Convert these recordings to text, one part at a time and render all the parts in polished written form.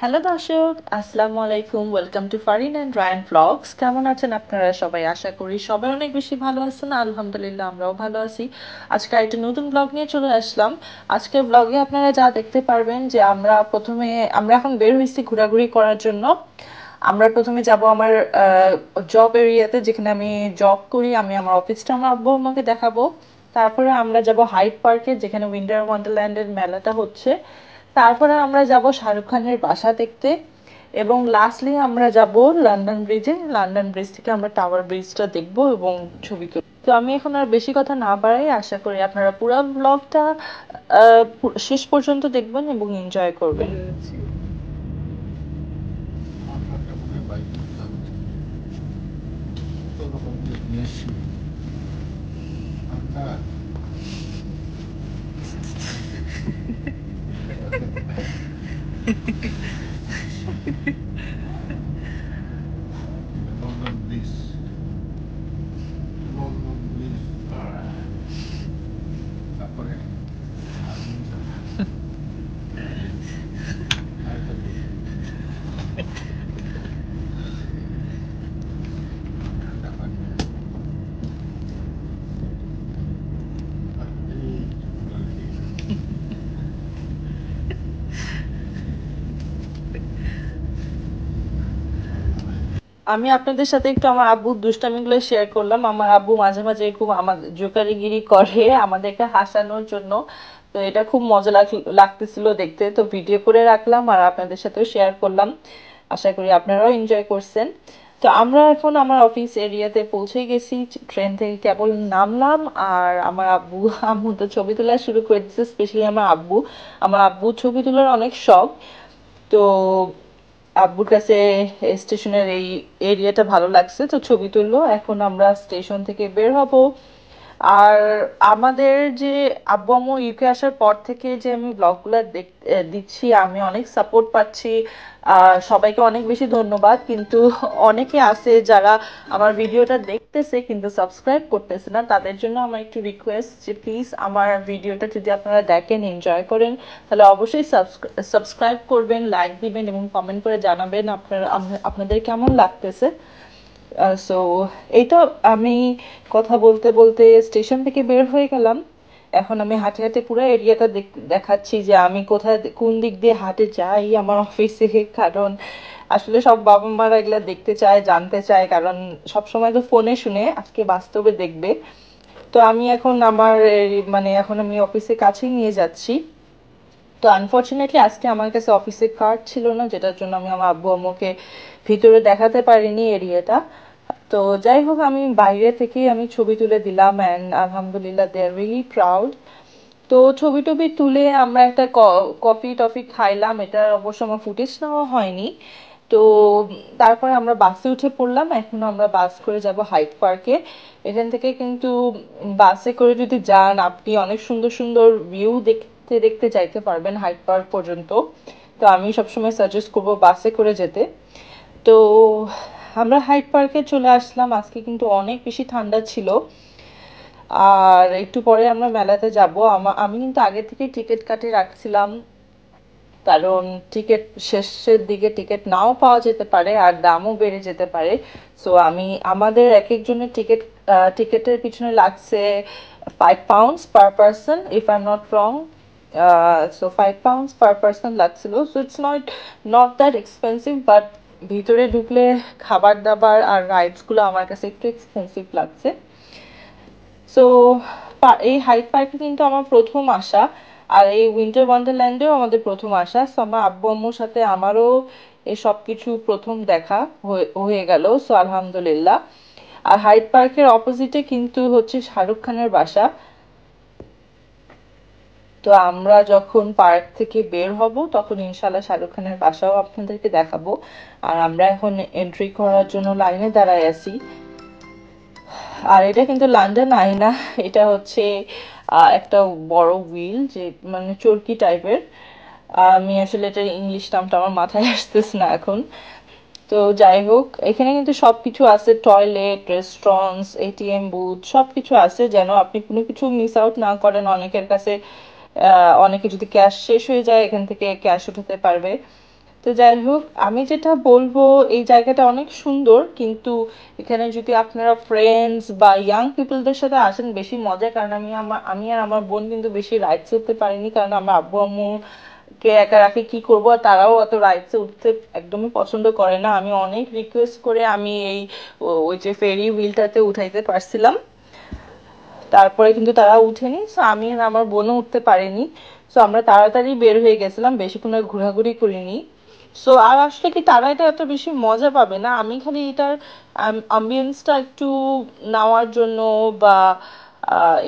Hello দর্শক, আসসালামু আলাইকুম। Welcome to Farin and Rayan vlogs. কেমন আছেন আপনারা সবাই? আশা করি সবাই অনেক বেশি ভালো আছেন। আলহামদুলিল্লাহ, আমরাও ভালো আছি। আজকে একটা নতুন ব্লগ নিয়ে চলে আসলাম। আজকের ব্লগে আপনারা যা দেখতে পারবেন যে আমরা এখন বের হয়েছি ঘোরাঘুরি করার জন্য। আমরা প্রথমে যাব আমার জব এরিয়াতে, যেখানে আমি জব করি। আমি আমার অফিসটা আমার আব্বু আমাকে দেখাবো। তারপরে আমরা যাব হাইড পার্কে, যেখানে উইন্টার ওয়ান্ডারল্যান্ডের মেলাটা হচ্ছে। তারপরে আমরা যাব শাহরুখ খানের বাসা দেখতে। এবং লাস্টলি আমরা যাব লন্ডন ব্রিজে। লন্ডন ব্রিজ থেকে আমরা টাওয়ার ব্রিজটা দেখব এবং ছবি তুলব। তো আমি এখন আর বেশি কথা না বাড়াই, আশা করি আপনারা পুরো ব্লগটা শেষ পর্যন্ত দেখবেন এবং এনজয় করবেন। London Bridge. London Bridge. তারপরে আরেকটা bridge। ঠান্ডা পানি। আর এই আমি আপনাদের সাথে একটু আমার আব্বুর দুষ্টামিগুলো শেয়ার করলাম। আমার আব্বু মাঝে মাঝে খুব আমাদের জোকারিগিরি করে আমাদেরকে হাসানোর জন্য। তো এটা খুব মজা লাগতেছিল দেখতে, তো ভিডিও করে রাখলাম আর আপনাদের সাথেও শেয়ার করলাম। আশা করি আপনারাও এনজয় করছেন। তো আমরা এখন আমার অফিস এরিয়াতে পৌঁছে গেছি। ট্রেন থেকে কেবল নামলাম আর আমার আব্বু আম্মু তো ছবি তোলা শুরু করে দিচ্ছে। স্পেশালি আমার আব্বু ছবি তোলার অনেক শখ। তো আব্বুর কাছে স্টেশনের এই এরিয়াটা ভালো লাগছে, তো ছবি তুললো। এখন আমরা স্টেশন থেকে বের হব। আর আমাদের যে আব্বু আম্মু ইউকে আসার পর থেকে যে আমি ব্লগগুলো দিচ্ছি, আমি অনেক সাপোর্ট পাচ্ছি। সবাইকে অনেক বেশি ধন্যবাদ। কিন্তু অনেকে আছে যারা আমার ভিডিওটা দেখতেছে কিন্তু সাবস্ক্রাইব করতেছে না। তাদের জন্য আমার একটু রিকোয়েস্ট যে প্লিজ আমার ভিডিওটা যদি আপনারা দেখেন, এনজয় করেন, তাহলে অবশ্যই সাবস্ক্রাইব করবেন, লাইক দিবেন এবং কমেন্ট করে জানাবেন আপনাদের কেমন লাগতেছে। সো এই তো, আমি কথা বলতে বলতে স্টেশন থেকে বের হয়ে গেলাম। এখন আমি হাঁটে হাঁটে পুরো এরিয়াটা দেখাচ্ছি যে আমি কোথায় কোন দিক দিয়ে হাঁটে যাই আমার অফিসে। কারণ আসলে সব বাবা মারা এগুলা দেখতে চায়, জানতে চায়, কারণ সব সময় তো ফোনে শুনে, আজকে বাস্তবে দেখবে। তো আমি এখন এখন আমি অফিসের কাছেই নিয়ে যাচ্ছি। তো আনফরচুনেটলি আজকে আমার কাছে অফিসে কার্ড ছিল না, যেটার জন্য আমি আমার আব্বু আম্মুকে ভিতরে দেখাতে পারিনি এরিয়াটা। তো যাই হোক, আমি বাইরে থেকেই আমি ছবি তুলে দিলাম অ্যান্ড আলহামদুলিল্লাহ দে আর রিয়েলি প্রাউড। তো ছবি টবি তুলে আমরা একটা কফি টফি খাইলাম। এটা অবশ্য আমার ফুটেজ নেওয়া হয়নি। তো তারপরে আমরা বাসে উঠে পড়লাম। এখন আমরা বাস করে যাব হাইড পার্কে। এখান থেকে কিন্তু বাসে করে যদি যান, আপনি অনেক সুন্দর সুন্দর ভিউ দেখতে দেখতে যাইতে পারবেন হাইড পার্ক পর্যন্ত। তো আমি সবসময় সাজেস্ট করব বাসে করে যেতে। তো আমরা হাইড পার্কে চলে আসলাম। আজকে কিন্তু অনেক বেশি ঠান্ডা ছিল। আর একটু পরে আমরা মেলাতে যাব। আমি কিন্তু আগে থেকে টিকিট কাটে রাখছিলাম, কারণ টিকিট শেষের দিকে টিকিট নাও পাওয়া যেতে পারে আর দামও বেড়ে যেতে পারে। সো আমাদের এক একজনের টিকিটের পিছনে লাগছে £5 per person, if I am not wrong. So £5 per person লাগছিল। So it's not that expensive, but ভিতরে ঢুকলে খাবার দাবার আর রাইডসগুলো আমার কাছে একটু এক্সপেন্সিভ লাগছে। সো এই হাইড পার্কে কিন্তু আমার প্রথম আসা। আর এই উইন্টার ওয়ান্ডারল্যান্ডেও আমাদের প্রথম আসা। সো আমার আব্বু আম্মুর সাথে আমারও এই সব কিছু প্রথম দেখা হয়ে গেল। সো আলহামদুলিল্লাহ। আর হাইড পার্কের অপোজিটে কিন্তু হচ্ছে শাহরুখ খানের বাসা। তো আমরা যখন পার্ক থেকে বের হব তখন ইনশাল্লাহ শাহরুখ খানের বাসাও আপনাদেরকে দেখাবো। আর আমরা এখন এন্ট্রি করার জন্য লাইনে দাঁড়ায় আছি। আর এটা কিন্তু লন্ডন আই না, এটা হচ্ছে একটা বড় হুইল, যে মানে চরকি টাইপের। আমি আসলে এটা ইংলিশ নামটা আমার মাথায় আসতেছে না এখন। তো যাই হোক, এখানে কিন্তু সবকিছু আছে, টয়লেট, রেস্টুরেন্টস, এটিএম বুথ, সবকিছু আছে, যেন আপনি কোনো কিছু মিস আউট না করেন। অনেকের কাছে অনেকে যদি ক্যাশ শেষ হয়ে যায়, এখান থেকে ক্যাশ উঠাতে পারবে। তো যাই হোক, আমি যেটা বলবো এই জায়গাটা অনেক সুন্দর, কিন্তু এখানে যদি আপনারা ফ্রেন্ডস বা ইয়াং পিপলদের সাথে আসেন বেশি মজা, কারণ আমি আর আমার বোন কিন্তু বেশি রাইডস উঠতে পারিনি, কারণ আমার আব্বু আম্মু কে একা রাখি কি করবো, আর তারাও অত রাইডসে উঠতে একদমই পছন্দ করে না। আমি অনেক রিকোয়েস্ট করে আমি ওই যে ফেরি হুইলটাতে উঠাইতে পারছিলাম, তারপরে কিন্তু তারা উঠেনি, সো আমি আর আমার বোনও উঠতে পারিনি। সো আমরা তাড়াতাড়ি বের হয়ে গেছিলাম, বেশিক্ষণ আর ঘোরাঘুরি করিনি। সো আর আসলে কি তারা এটা এত বেশি মজা পাবে না, আমি খালি এটার অ্যাম্বিয়েন্সটা একটু নেওয়ার জন্য, বা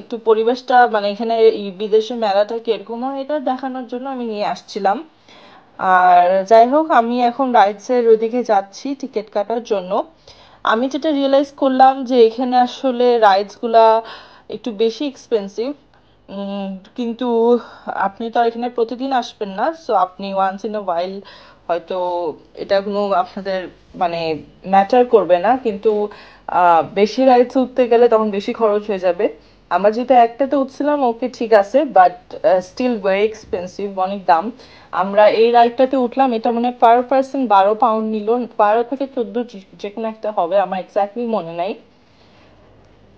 একটু পরিবেশটা মানে এখানে এই বিদেশে মেলাটা কিরকম হয় এটা দেখানোর জন্য আমি নিয়ে আসছিলাম। আর যাই হোক, আমি এখন রাইডসের ওইদিকে যাচ্ছি টিকিট কাটার জন্য। আমি যেটা রিয়েলাইজ করলাম যে এখানে আসলে রাইডসগুলা একটু বেশি এক্সপেন্সিভ, কিন্তু আপনি তো আর এখানে প্রতিদিন আসবেন না, সো আপনি ওয়ান্স ইন আ ওয়াইল হয়তো এটা কোনো আপনাদের মানে ম্যাটার করবে না, কিন্তু বেশি রাইডস উঠতে গেলে তখন বেশি খরচ হয়ে যাবে। আমরা যেটা একটাতে উঠছিলাম ওকে ঠিক আছে, বাট স্টিল ভেরি এক্সপেন্সিভ, অনেক দাম। আমরা এই রাইডটাতে উঠলাম, এটা মানে পার পার্সন 12 পাউন্ড নিল, 12 থেকে 14, যে কোনো একটা হবে, আমার এক্স্যাক্টলি মনে নাই।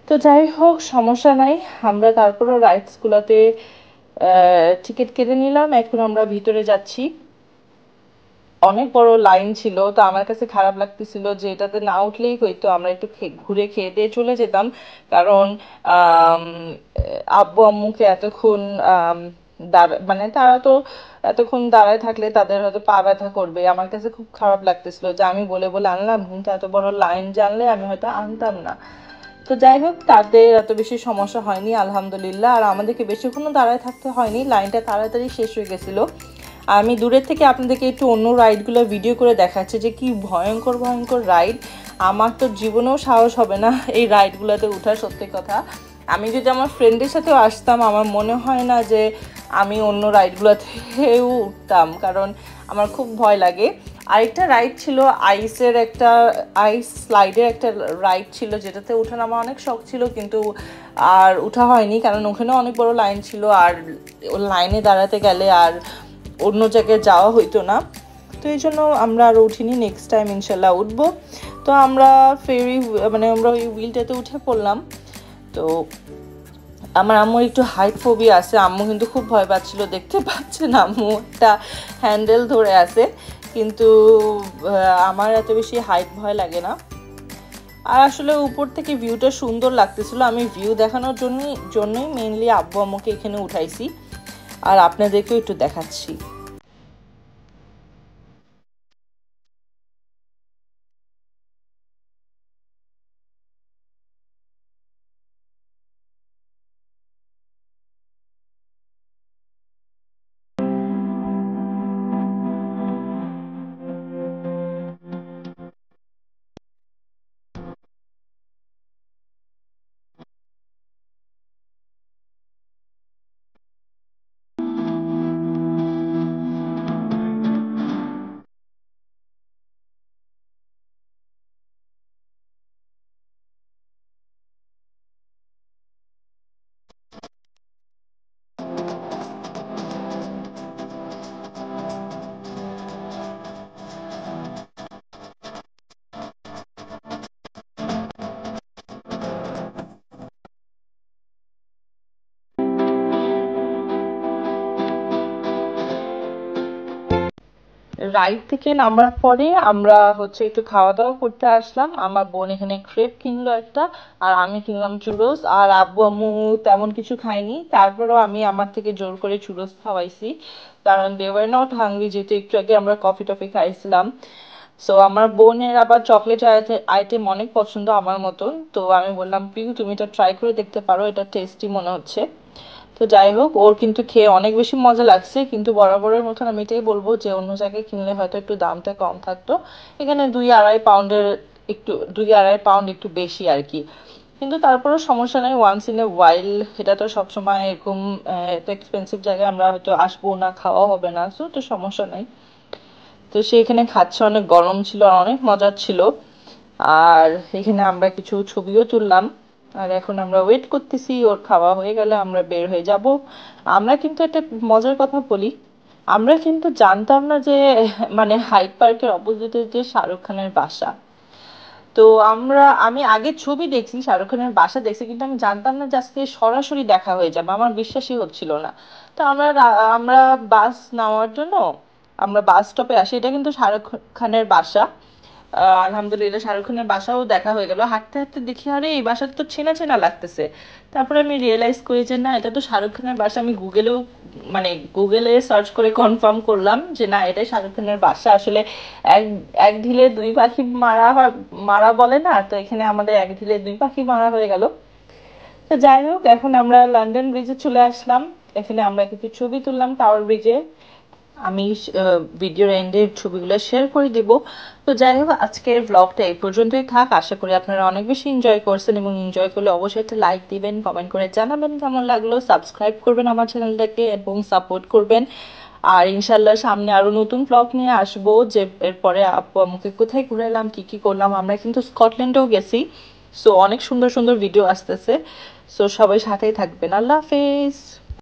তো যাই হোক, সমস্যা নাই, আমরা তারপরও রাইডস গুলাতে টিকিট কেটে নিলাম, এখন আমরা ভিতরে যাচ্ছি। অনেক বড় লাইন ছিল, তো আমার কাছে খারাপ লাগতেছিল যে এটাতে না উঠলেই হইতো, আমরা একটু ঘুরে খেয়ে দিয়ে চলে যেতাম, কারণ আম, আব্বু আম্মুকে এতক্ষণ মানে তারা তো এতক্ষণ দাঁড়ায় থাকলে তাদের হয়তো পা ব্যথা করবে, আমার কাছে খুব খারাপ লাগতেছিল যে আমি বলে বলে আনলাম, কিন্তু এত বড় লাইন জানলে আমি হয়তো আনতাম না। তো যাই হোক, তাদের এত বেশি সমস্যা হয়নি আলহামদুলিল্লাহ, আর আমাদেরকে বেশিক্ষণও দাঁড়ায় থাকতে হয়নি, লাইনটা তাড়াতাড়ি শেষ হয়ে গেছিলো। আমি দূরের থেকে আপনাদেরকে একটু অন্য রাইডগুলো ভিডিও করে দেখাচ্ছি যে কি ভয়ঙ্কর ভয়ঙ্কর রাইড। আমার তো জীবনেও সাহস হবে না এই রাইডগুলোতে ওঠার, সত্যি কথা। আমি যদি আমার ফ্রেন্ডের সাথেও আসতাম, আমার মনে হয় না যে আমি অন্য রাইডগুলোতেও উঠতাম, কারণ আমার খুব ভয় লাগে। আরেকটা রাইড ছিল আইস স্লাইডের একটা রাইড ছিল, যেটাতে ওঠার আমার অনেক শখ ছিল, কিন্তু আর ওঠা হয়নি, কারণ ওখানে অনেক বড় লাইন ছিল, আর লাইনে দাঁড়াতে গেলে আর অন্য জায়গায় যাওয়া হইতো না। তো এই জন্য আমরা আর উঠিনি, নেক্সট টাইম ইনশাল্লাহ উঠবো। তো আমরা মানে আমরা ওই হুইলটাতে উঠে পড়লাম। তো আমার আম্মুর একটু হাইট ফোবিয়া আছে, আম্মু কিন্তু খুব ভয় পাচ্ছিল, দেখতে পাচ্ছেন আম্মু একটা হ্যান্ডেল ধরে আছে, কিন্তু আমার এত বেশি হাইট ভয় লাগে না। আর আসলে উপর থেকে ভিউটা সুন্দর লাগতেছিল, আমি ভিউ দেখানোর জন্যই মেইনলি আব্বু আম্মুকে এখানে উঠাইছি, আর আপনাদেরকেও একটু দেখাচ্ছি। রাইড থেকে নামার পরে আমরা হচ্ছে একটু খাওয়া দাওয়া করতে আসলাম, আমার বোন এখানে ক্রেপ কিনলো একটা, আর আমি কিনলাম চুরোস, আর আব্বু আম্মু তেমন কিছু খাইনি, তারপরেও আমি আমার থেকে জোর করে চুরোস খাওয়াইছি, কারণ দে ওয়ার নট হাংরি, যেহেতু একটু আগে আমরা কফি টফি খাইছিলাম। সো আমার বোনের আবার চকলেট আইটেম অনেক পছন্দ আমার মতন, তো আমি বললাম পিউ তুমি এটা ট্রাই করে দেখতে পারো, এটা টেস্টি মনে হচ্ছে। তো যাই হোক, ওর কিন্তু খেয়ে অনেক বেশি মজা লাগছে, কিন্তু বরাবরের মতন আমি এটাই বলবো যে অন্য জায়গায় কিনলে হয়তো একটু দামটা কম থাকতো, এখানে 2-2.5 পাউন্ডের, একটু 2-2.5 পাউন্ড একটু বেশি আর কি। কিন্তু তারপরেও সমস্যা নেই, ওয়ান্স ইন এ ওয়াইল, এটা তো সবসময় এরকম এত এক্সপেন্সিভ জায়গায় আমরা হয়তো আসবো না, খাওয়া হবে না, সো তো সমস্যা নেই। তো সে এখানে খাচ্ছে, অনেক গরম ছিল আর অনেক মজার ছিল। আর এখানে আমরা কিছু ছবিও তুললাম, আর এখন আমরা ওয়েট করতেছি ওর খাওয়া হয়ে গেলে আমরা বের হয়ে যাব। আমরা কিন্তু একটা মজার কথা বলি, আমরা কিন্তু জানতাম না যে মানে হাইড পার্কের অপোজিটে যে শাহরুখ খানের বাসা। তো আমি আগে ছবি দেখছি, শাহরুখ খানের বাসা দেখছি, কিন্তু আমি জানতাম না যে আজকে সরাসরি দেখা হয়ে যাবে, আমার বিশ্বাসই হচ্ছিল না। তো আমরা বাস নেওয়ার জন্য আমরা বাস স্টপে আসি, এটা কিন্তু শাহরুখ খানের বাসা। আলহামদুলিল্লাহ শাহরুখ খানের বাসাও দেখা হয়ে গেল, হাঁটতে হাঁটতে দেখি আরে এই বাসা তো চেনা চেনা লাগতেছে। তারপরে আমি রিয়েলাইজ করি যে না, এটা তো শাহরুখ খানের বাসা। আমি মানে গুগলে সার্চ করে কনফার্ম করলাম যে না, এটাই শাহরুখ খানের বাসা। আসলে এক এক ঢিলে দুই পাখি মারা হয়, মারা বলে না, তো এখানে আমাদের এক ঢিলে দুই পাখি মারা হয়ে গেল। তো যাই হোক, এখন আমরা লন্ডন ব্রিজে চলে আসলাম। এখানে আমরা কিছু ছবি তুললাম টাওয়ার ব্রিজে। আমি ভিডিওর এন্ডে ছবিগুলো শেয়ার করে দিব। তো যাই হোক, আজকের ব্লগটা এই পর্যন্তই থাক। আশা করি আপনারা অনেক বেশি এনজয় করছেন, এবং এনজয় করলে অবশ্যই একটা লাইক দিবেন, কমেন্ট করে জানাবেন কেমন লাগলো, সাবস্ক্রাইব করবেন আমার চ্যানেলটাকে এবং সাপোর্ট করবেন। আর ইনশাল্লাহ সামনে আরো নতুন ব্লগ নিয়ে আসবো, যে এরপরে আপু আমাকে কোথায় ঘুরালাম, কি কি করলাম। আমরা কিন্তু স্কটল্যান্ডেও গেছি। সো অনেক সুন্দর সুন্দর ভিডিও আসতেছে। সো সবাই সাথেই থাকবেন। আল্লাহ হাফেজ।